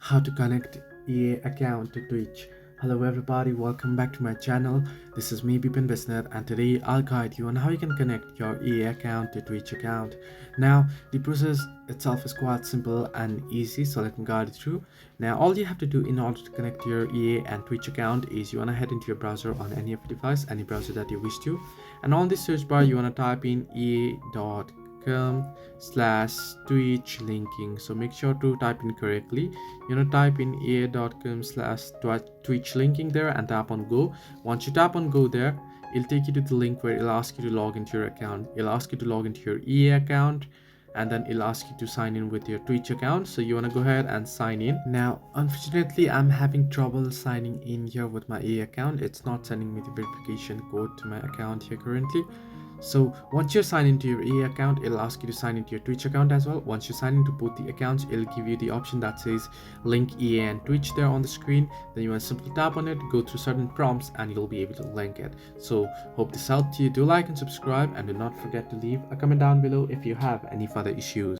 How to connect EA account to Twitch. Hello everybody, welcome back to my channel. This is me Bipin Bisnath, and today I'll guide you on how you can connect your EA account to Twitch account. Now the process itself is quite simple and easy, so let me guide you through. Now all you have to do in order to connect your EA and Twitch account is you want to head into your browser on any of your device, any browser that you wish to, and on the search bar you want to type in ea.com/twitch linking. So make sure to type in correctly. Type in ea.com/twitch linking there and tap on go. Once you tap on go there, it'll take you to the link where it'll ask you to log into your account. It'll ask you to log into your EA account, and then it'll ask you to sign in with your Twitch account. So you want to go ahead and sign in. Now unfortunately I'm having trouble signing in here with my EA account. It's not sending me the verification code to my account here currently. So once you sign into your EA account, it'll ask you to sign into your Twitch account as well. Once you sign into both the accounts, it'll give you the option that says link EA and Twitch there on the screen. Then you want to simply tap on it, go through certain prompts, and you'll be able to link it. So hope this helped you. Do like and subscribe, and do not forget to leave a comment down below if you have any further issues.